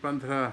15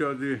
14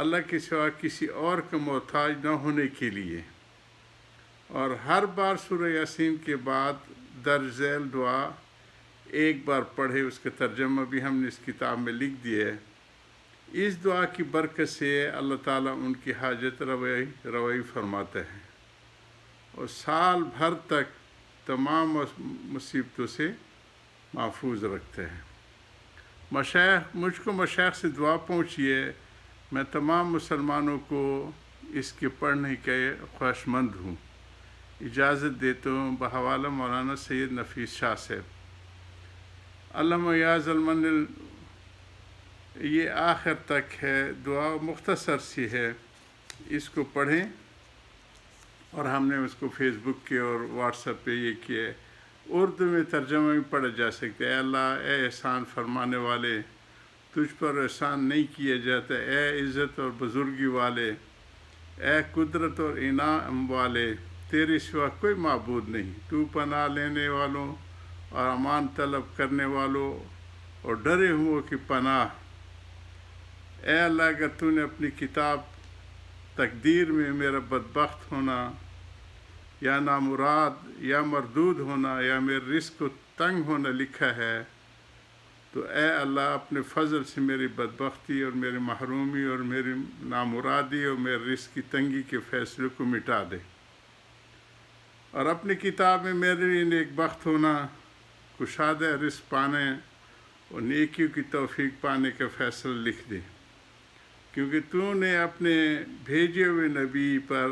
اللہ کے سوا کسی اور کا محتاج نہ ہونے کے لیے، اور ہر بار سورہ یاسین کے بعد درج ذیل دعا ایک بار پڑھے۔ اس کا ترجمہ بھی ہم نے اس کتاب میں لکھ دیا ہے۔ اس دعا کی برکت سے اللہ تعالیٰ ان کی حاجت روائی فرماتا ہے اور سال بھر تک تمام مصیبتوں سے محفوظ رکھتا ہے۔ مجھ کو مشائخ سے دعا پہنچی ہے، میں تمام مسلمانوں کو اس کے پڑھنے کے خواہش مند ہوں۔ اجازت دیتا ہوں بحوالہ مولانا سید نفیس شاہ صاحب۔ علامہ یاز المن، یہ آخر تک ہے، دعا مختصر سی ہے، اس کو پڑھیں، اور ہم نے اس کو فیس بک کے اور واٹس ایپ پہ یہ کیا ہے۔ اردو میں ترجمہ بھی پڑھا جا سکتا ہے۔ اے اللہ، اے احسان فرمانے والے، تجھ پر احسان نہیں کیا جاتا، اے عزت اور بزرگی والے، اے قدرت اور انعام والے، تیرے سوا کوئی معبود نہیں، تو پناہ لینے والوں اور امان طلب کرنے والوں اور ڈرے ہوئے کی پناہ۔ اے اللہ، اگر تو نے اپنی کتاب تقدیر میں میرا بدبخت ہونا یا نامراد یا مردود ہونا یا میرے رزق کو تنگ ہونا لکھا ہے، تو اے اللہ اپنے فضل سے میری بدبختی اور میری محرومی اور میری نامرادی اور میرے رزق کی تنگی کے فیصلے کو مٹا دے، اور اپنی کتاب میں میرے نیک بخت ہونا، کشادہ رزق پانے اور نیکیوں کی توفیق پانے کا فیصلہ لکھ دے، کیونکہ تو نے اپنے بھیجے ہوئے نبی پر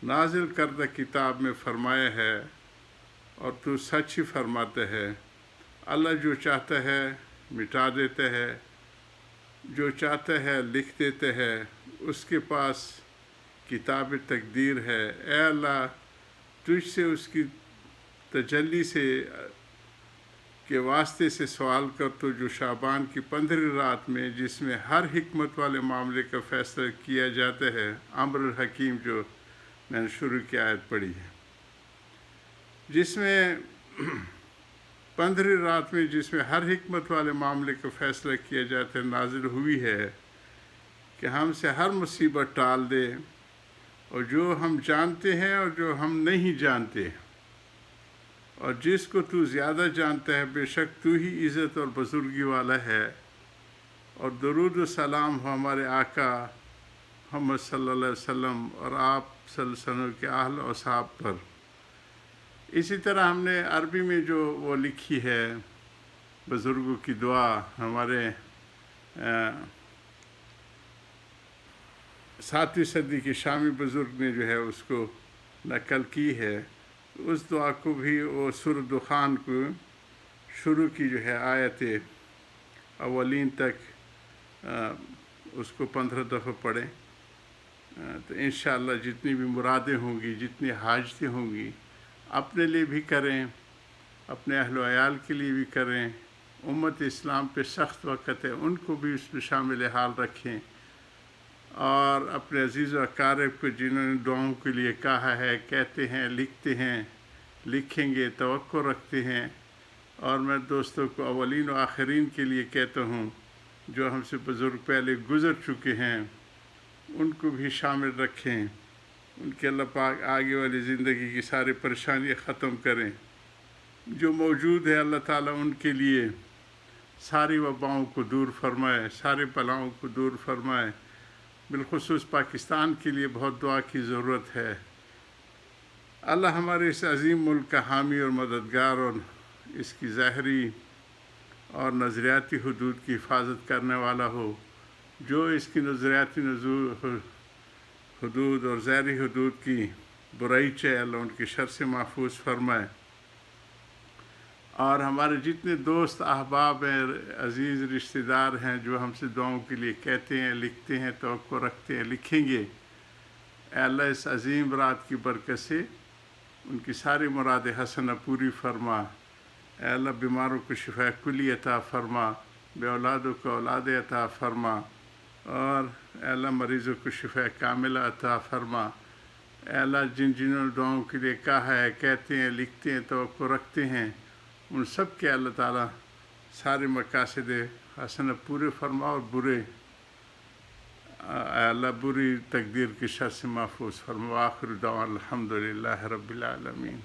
نازل کردہ کتاب میں فرمایا ہے، اور تو سچ ہی فرماتا ہے۔ اللہ جو چاہتا ہے مٹا دیتا ہے، جو چاہتا ہے لکھ دیتا ہے، اس کے پاس کتاب تقدیر ہے۔ اے اللہ، تجھ سے اس کی تجلی سے کے واسطے سے سوال کر تو جو شعبان کی 15 رات میں، جس میں ہر حکمت والے معاملے کا فیصلہ کیا جاتا ہے، امر الحکیم جو میں نے شروع کی آیت پڑھی ہے، جس میں 15 رات میں جس میں ہر حکمت والے معاملے کا فیصلہ کیا جاتا ہے، نازل ہوئی ہے کہ ہم سے ہر مصیبت ٹال دے، اور جو ہم جانتے ہیں اور جو ہم نہیں جانتے، اور جس کو تو زیادہ جانتا ہے، بے شک تو ہی عزت اور بزرگی والا ہے۔ اور درود و سلام ہو ہمارے آقا محمد صلی اللہ علیہ وسلم اور آپ صلی اللہ علیہ وسلم کے اہل و اصحاب پر۔ اسی طرح ہم نے عربی میں جو وہ لکھی ہے بزرگوں کی دعا، ہمارے 7ویں صدی کے شامی بزرگ نے جو ہے اس کو نقل کی ہے، اس دعا کو بھی وہ سورہ دخان کو شروع کی جو ہے آیت اولین تک اس کو 15 دفعہ پڑھیں، تو انشاءاللہ جتنی بھی مرادیں ہوں گی، جتنی حاجتیں ہوں گی، اپنے لیے بھی کریں، اپنے اہل و عیال کے لیے بھی کریں، امت اسلام پہ سخت وقت ہے ان کو بھی اس میں شامل حال رکھیں، اور اپنے عزیز و اقارب کو جنہوں نے دعاؤں کے لیے کہا ہے، کہتے ہیں، لکھتے ہیں، لکھیں گے، توقع رکھتے ہیں، اور میں دوستوں کو اولین و آخرین کے لیے کہتا ہوں جو ہم سے بزرگ پہلے گزر چکے ہیں، ان کو بھی شامل رکھیں، ان کے اللہ پاک آگے والی زندگی کی ساری پریشانیاں ختم کریں، جو موجود ہے اللہ تعالیٰ ان کے لیے ساری وباؤں کو دور فرمائے، سارے بلاؤں کو دور فرمائے۔ بالخصوص پاکستان کے لیے بہت دعا کی ضرورت ہے۔ اللہ ہمارے اس عظیم ملک کا حامی اور مددگار، اور اس کی ظاہری اور نظریاتی حدود کی حفاظت کرنے والا ہو۔ جو اس کی نظریاتی حدود اور ظاہری حدود کی برائی چاہے، اللہ ان کی شر سے محفوظ فرمائے، اور ہمارے جتنے دوست احباب ہیں، عزیز رشتہ دار ہیں جو ہم سے دعاؤں کے لیے کہتے ہیں، لکھتے ہیں، توقع رکھتے ہیں، لکھیں گے، اے اللہ اس عظیم رات کی برکت سے ان کی ساری مراد حسنہ پوری فرما۔ اے اللہ بیماروں کو شفا کلی عطا فرما، بے اولادوں کو اولاد عطا فرما، اور اے اللہ مریضوں کو شفا کاملہ عطا فرما۔ اے اللہ جنہوں نے دعاؤں کے لیے کہا ہے، کہتے ہیں، لکھتے ہیں، توقع رکھتے ہیں، ان سب کے اللہ تعالیٰ سارے مقاصد حسنہ پورے فرما، اور برے اے اللہ بری تقدیر کی شر سے محفوظ فرما، وآخر دعوانا الحمدللہ رب العالمین۔